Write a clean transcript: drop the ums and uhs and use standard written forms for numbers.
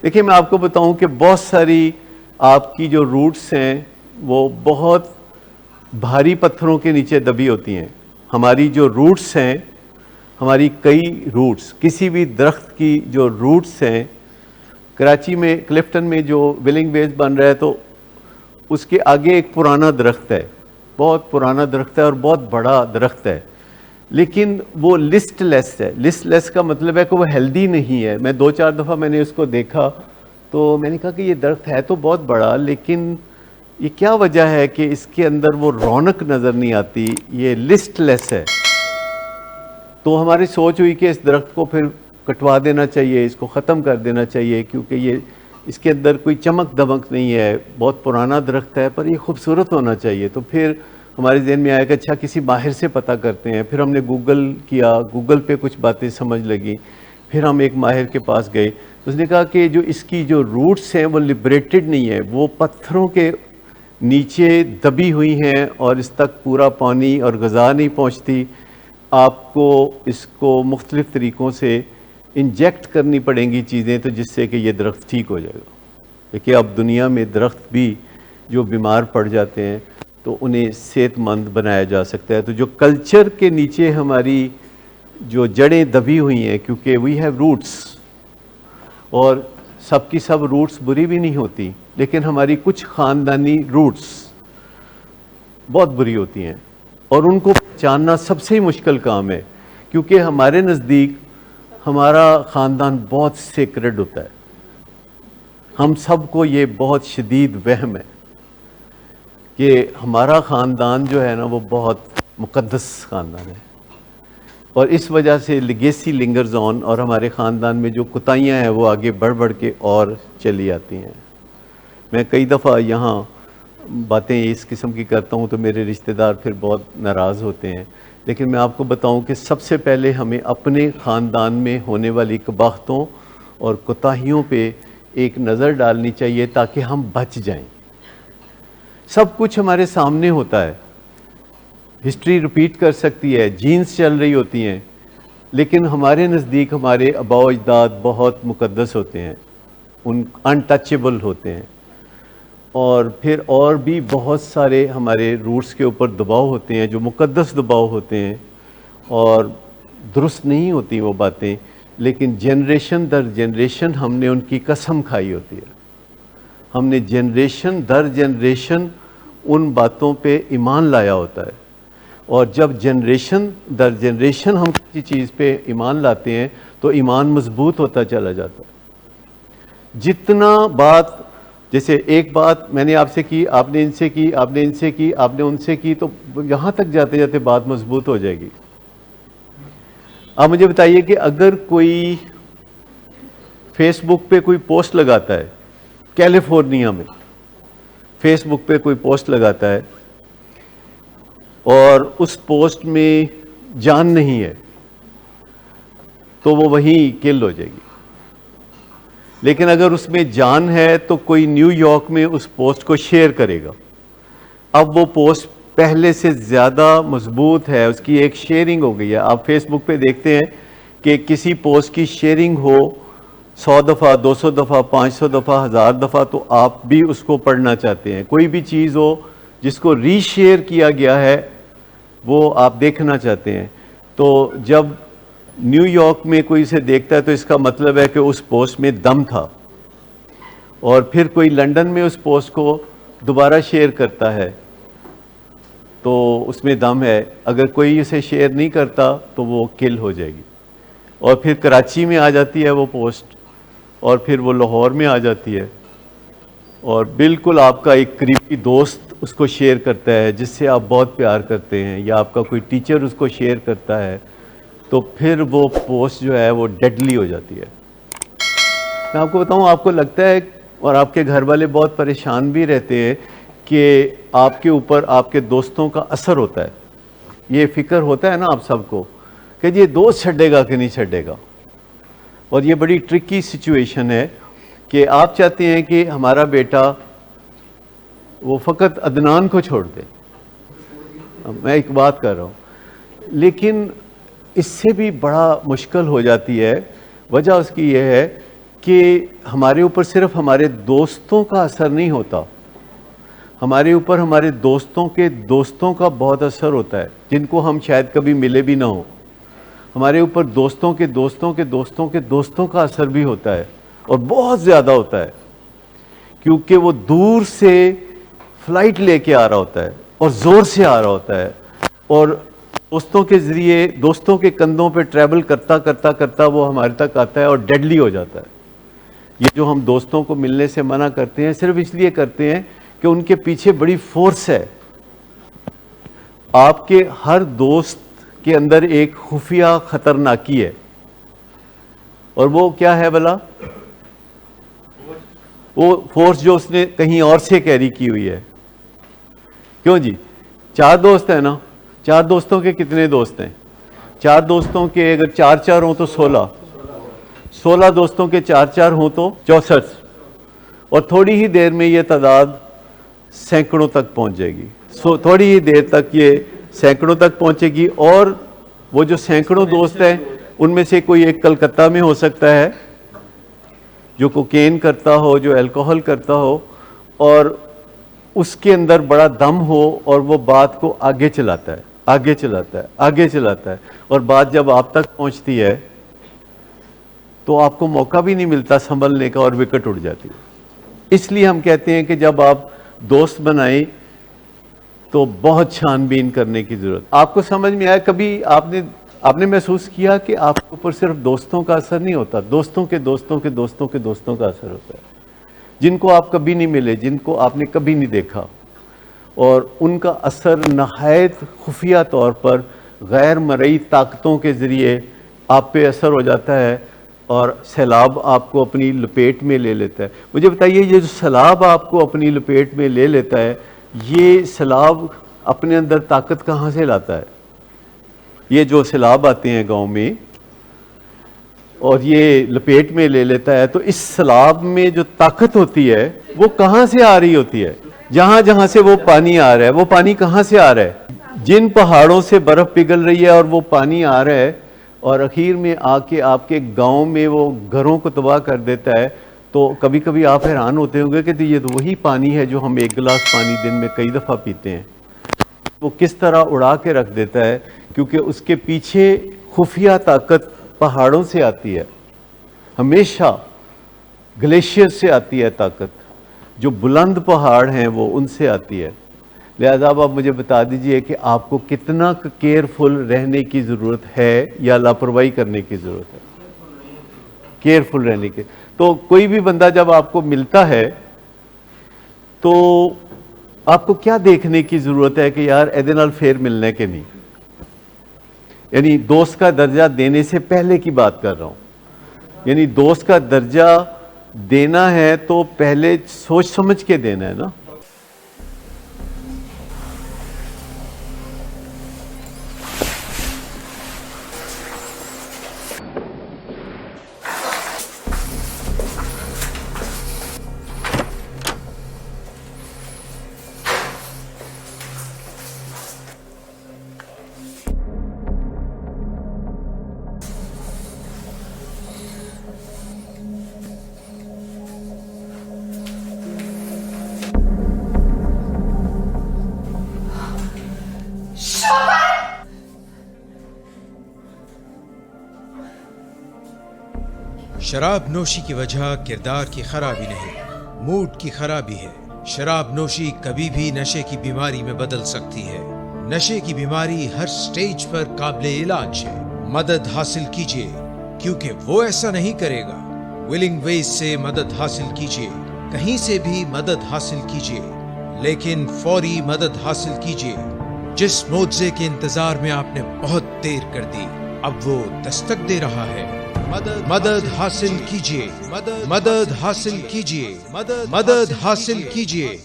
دیکھیے میں آپ کو بتاؤں کہ بہت ساری آپ کی جو روٹس ہیں وہ بہت بھاری پتھروں کے نیچے دبی ہوتی ہیں. ہماری جو روٹس ہیں، ہماری کئی روٹس، کسی بھی درخت کی جو روٹس ہیں، کراچی میں کلفٹن میں جو ولنگ بیس بن رہا ہے تو اس کے آگے ایک پرانا درخت ہے، بہت پرانا درخت ہے اور بہت بڑا درخت ہے، لیکن وہ لسٹ لیس ہے. لسٹ لیس کا مطلب ہے کہ وہ ہیلدی نہیں ہے. میں 2-4 دفعہ میں نے اس کو دیکھا تو میں نے کہا کہ یہ درخت ہے تو بہت بڑا، لیکن یہ کیا وجہ ہے کہ اس کے اندر وہ رونق نظر نہیں آتی، یہ لسٹ لیس ہے. تو ہماری سوچ ہوئی کہ اس درخت کو پھر کٹوا دینا چاہیے، اس کو ختم کر دینا چاہیے، کیونکہ یہ اس کے اندر کوئی چمک دمک نہیں ہے، بہت پرانا درخت ہے پر یہ خوبصورت ہونا چاہیے. تو پھر ہمارے ذہن میں آیا کہ اچھا کسی ماہر سے پتہ کرتے ہیں. پھر ہم نے گوگل کیا، گوگل پہ کچھ باتیں سمجھ لگیں. پھر ہم ایک ماہر کے پاس گئے، اس نے کہا کہ جو اس کی جو روٹس ہیں وہ لبریٹڈ نہیں ہے، وہ پتھروں کے نیچے دبی ہوئی ہیں اور اس تک پورا پانی اور غذا نہیں پہنچتی. آپ کو اس کو مختلف طریقوں سے انجیکٹ کرنی پڑیں گی چیزیں، تو جس سے کہ یہ درخت ٹھیک ہو جائے گا. دیکھیے اب دنیا میں درخت بھی جو بیمار پڑ جاتے ہیں تو انہیں صحت مند بنایا جا سکتا ہے. تو جو کلچر کے نیچے ہماری جو جڑیں دبی ہوئی ہیں، کیونکہ وی ہیو روٹس، اور سب کی سب روٹس بری بھی نہیں ہوتی، لیکن ہماری کچھ خاندانی روٹس بہت بری ہوتی ہیں اور ان کو پہچاننا سب سے مشکل کام ہے، کیونکہ ہمارے نزدیک ہمارا خاندان بہت سیکرڈ ہوتا ہے. ہم سب کو یہ بہت شدید وہم ہے کہ ہمارا خاندان جو ہے نا وہ بہت مقدس خاندان ہے، اور اس وجہ سے لیگیسی لنگرز آن، اور ہمارے خاندان میں جو کوتاہیاں ہیں وہ آگے بڑھ بڑھ کے اور چلی آتی ہیں. میں کئی دفعہ یہاں باتیں اس قسم کی کرتا ہوں تو میرے رشتہ دار پھر بہت ناراض ہوتے ہیں، لیکن میں آپ کو بتاؤں کہ سب سے پہلے ہمیں اپنے خاندان میں ہونے والی قباحتوں اور کوتاہیوں پہ ایک نظر ڈالنی چاہیے تاکہ ہم بچ جائیں. سب کچھ ہمارے سامنے ہوتا ہے، ہسٹری رپیٹ کر سکتی ہے، جینز چل رہی ہوتی ہیں، لیکن ہمارے نزدیک ہمارے آباء و اجداد بہت مقدس ہوتے ہیں، ان انٹچیبل ہوتے ہیں. اور پھر اور بھی بہت سارے ہمارے روٹس کے اوپر دباؤ ہوتے ہیں جو مقدس دباؤ ہوتے ہیں، اور درست نہیں ہوتی وہ باتیں، لیکن جنریشن در جنریشن ہم نے ان کی قسم کھائی ہوتی ہے. ہم نے جنریشن در جنریشن ان باتوں پہ ایمان لایا ہوتا ہے، اور جب جنریشن در جنریشن ہم کسی چیز پہ ایمان لاتے ہیں تو ایمان مضبوط ہوتا چلا جاتا ہے. جتنا بات، جیسے ایک بات میں نے آپ سے کی، آپ نے ان سے کی، آپ نے ان سے کی، آپ نے ان سے کی، تو یہاں تک جاتے جاتے بات مضبوط ہو جائے گی. آپ مجھے بتائیے کہ اگر کوئی فیس بک پہ کوئی پوسٹ لگاتا ہے، کیلیفورنیا میں فیس بک پہ کوئی پوسٹ لگاتا ہے اور اس پوسٹ میں جان نہیں ہے تو وہ وہیں کل ہو جائے گی. لیکن اگر اس میں جان ہے تو کوئی نیو یارک میں اس پوسٹ کو شیئر کرے گا. اب وہ پوسٹ پہلے سے زیادہ مضبوط ہے، اس کی ایک شیئرنگ ہو گئی ہے. آپ فیس بک پہ دیکھتے ہیں کہ کسی پوسٹ کی شیئرنگ ہو 100 دفعہ، 200 دفعہ، 500 دفعہ، 1000 دفعہ، تو آپ بھی اس کو پڑھنا چاہتے ہیں. کوئی بھی چیز ہو جس کو ری شیئر کیا گیا ہے وہ آپ دیکھنا چاہتے ہیں. تو جب نیو یارک میں کوئی اسے دیکھتا ہے تو اس کا مطلب ہے کہ اس پوسٹ میں دم تھا، اور پھر کوئی لنڈن میں اس پوسٹ کو دوبارہ شیئر کرتا ہے تو اس میں دم ہے. اگر کوئی اسے شیئر نہیں کرتا تو وہ کل ہو جائے گی. اور پھر کراچی میں آ جاتی ہے وہ پوسٹ، اور پھر وہ لاہور میں آ جاتی ہے، اور بالکل آپ کا ایک قریبی دوست اس کو شیئر کرتا ہے جس سے آپ بہت پیار کرتے ہیں، یا آپ کا کوئی ٹیچر اس کو شیئر کرتا ہے، تو پھر وہ پوسٹ جو ہے وہ ڈیڈلی ہو جاتی ہے. میں آپ کو بتاؤں، آپ کو لگتا ہے اور آپ کے گھر والے بہت پریشان بھی رہتے ہیں کہ آپ کے اوپر آپ کے دوستوں کا اثر ہوتا ہے. یہ فکر ہوتا ہے نا آپ سب کو کہ یہ دوست چھڈے گا کہ نہیں چھڈے گا. اور یہ بڑی ٹرکی سچویشن ہے کہ آپ چاہتے ہیں کہ ہمارا بیٹا وہ فقط عدنان کو چھوڑ دے. میں ایک بات کر رہا ہوں، لیکن اس سے بھی بڑا مشکل ہو جاتی ہے. وجہ اس کی یہ ہے کہ ہمارے اوپر صرف ہمارے دوستوں کا اثر نہیں ہوتا، ہمارے اوپر ہمارے دوستوں کے دوستوں کا بہت اثر ہوتا ہے، جن کو ہم شاید کبھی ملے بھی نہ ہوں۔ ہمارے اوپر دوستوں کے دوستوں کے دوستوں کے دوستوں کا اثر بھی ہوتا ہے، اور بہت زیادہ ہوتا ہے، کیونکہ وہ دور سے فلائٹ لے کے آ رہا ہوتا ہے اور زور سے آ رہا ہوتا ہے، اور دوستوں کے ذریعے دوستوں کے کندھوں پہ ٹریول کرتا کرتا کرتا وہ ہمارے تک آتا ہے اور ڈیڈلی ہو جاتا ہے۔ یہ جو ہم دوستوں کو ملنے سے منع کرتے ہیں، صرف اس لیے کرتے ہیں کہ ان کے پیچھے بڑی فورس ہے۔ آپ کے ہر دوست کے اندر ایک خفیہ خطرناکی ہے، اور وہ کیا ہے بھلا؟ وہ فورس جو اس نے کہیں اور سے کیری کی ہوئی ہے۔ کیوں جی؟ 4 دوست ہیں نا، 4 دوستوں کے کتنے دوست ہیں؟ 4 دوستوں کے اگر 4 ہوں تو 16 دوستوں کے 4 ہوں تو 64، اور تھوڑی ہی دیر میں یہ تعداد سینکڑوں تک پہنچ جائے گی۔ تھوڑی ہی دیر تک یہ سینکڑوں تک پہنچے گی، اور وہ جو سینکڑوں دوست ہیں ان میں سے کوئی ایک کلکتہ میں ہو سکتا ہے جو کوکین کرتا ہو، جو الکوہل کرتا ہو، اور اس کے اندر بڑا دم ہو، اور وہ بات کو آگے چلاتا ہے، اور بات جب آپ تک پہنچتی ہے تو آپ کو موقع بھی نہیں ملتا سنبھلنے کا، اور وکٹ اڑ جاتی ہے۔ اس لیے ہم کہتے ہیں کہ جب آپ دوست بنائیں تو بہت چھان بین کرنے کی ضرورت۔ آپ کو سمجھ میں آیا کبھی آپ نے محسوس کیا کہ آپ کے اوپر صرف دوستوں کا اثر نہیں ہوتا، دوستوں کے دوستوں کے دوستوں کے دوستوں کا اثر ہوتا ہے، جن کو آپ کبھی نہیں ملے، جن کو آپ نے کبھی نہیں دیکھا، اور ان کا اثر نہایت خفیہ طور پر غیر مرئی طاقتوں کے ذریعے آپ پہ اثر ہو جاتا ہے، اور سیلاب آپ کو اپنی لپیٹ میں لے لیتا ہے۔ مجھے بتائیے، یہ جو سیلاب آپ کو اپنی لپیٹ میں لے لیتا ہے، یہ سیلاب اپنے اندر طاقت کہاں سے لاتا ہے؟ یہ جو سیلاب آتے ہیں گاؤں میں اور یہ لپیٹ میں لے لیتا ہے، تو اس سیلاب میں جو طاقت ہوتی ہے وہ کہاں سے آ رہی ہوتی ہے؟ جہاں سے وہ پانی آ رہا ہے، وہ پانی کہاں سے آ رہا ہے؟ جن پہاڑوں سے برف پگھل رہی ہے اور وہ پانی آ رہا ہے، اور اخیر میں آ کے آپ کے گاؤں میں وہ گھروں کو تباہ کر دیتا ہے، تو کبھی کبھی آپ حیران ہوتے ہوں گے کہ یہ تو وہی پانی ہے جو ہم 1 گلاس پانی دن میں کئی دفعہ پیتے ہیں۔ وہ کس طرح اڑا کے رکھ دیتا ہے، کیونکہ اس کے پیچھے خفیہ طاقت پہاڑوں سے آتی ہے، ہمیشہ گلیشیئر سے آتی ہے طاقت، جو بلند پہاڑ ہیں وہ ان سے آتی ہے۔ لہذا اب آپ مجھے بتا دیجئے کہ آپ کو کتنا کیئرفل رہنے کی ضرورت ہے یا لاپرواہی کرنے کی ضرورت ہے؟ کیئرفل رہنے کی۔ تو کوئی بھی بندہ جب آپ کو ملتا ہے تو آپ کو کیا دیکھنے کی ضرورت ہے کہ یار ایدے نال پھر ملنے کے نہیں؟ یعنی دوست کا درجہ دینے سے پہلے کی بات کر رہا ہوں، یعنی دوست کا درجہ دینا ہے تو پہلے سوچ سمجھ کے دینا ہے نا۔ شراب نوشی کی وجہ کردار کی خرابی نہیں، موڈ کی خرابی ہے۔ شراب نوشی کبھی بھی نشے کی بیماری میں بدل سکتی ہے۔ نشے کی بیماری ہر سٹیج پر قابل علاج ہے۔ مدد حاصل کیجیے، کیونکہ وہ ایسا نہیں کرے گا۔ ولنگ ویز سے مدد حاصل کیجیے، کہیں سے بھی مدد حاصل کیجیے، لیکن فوری مدد حاصل کیجیے۔ جس معجزے کے انتظار میں آپ نے بہت دیر کر دی، اب وہ دستک دے رہا ہے۔ مدد حاصل کیجیے، مدد حاصل کیجیے، مدد حاصل کیجیے۔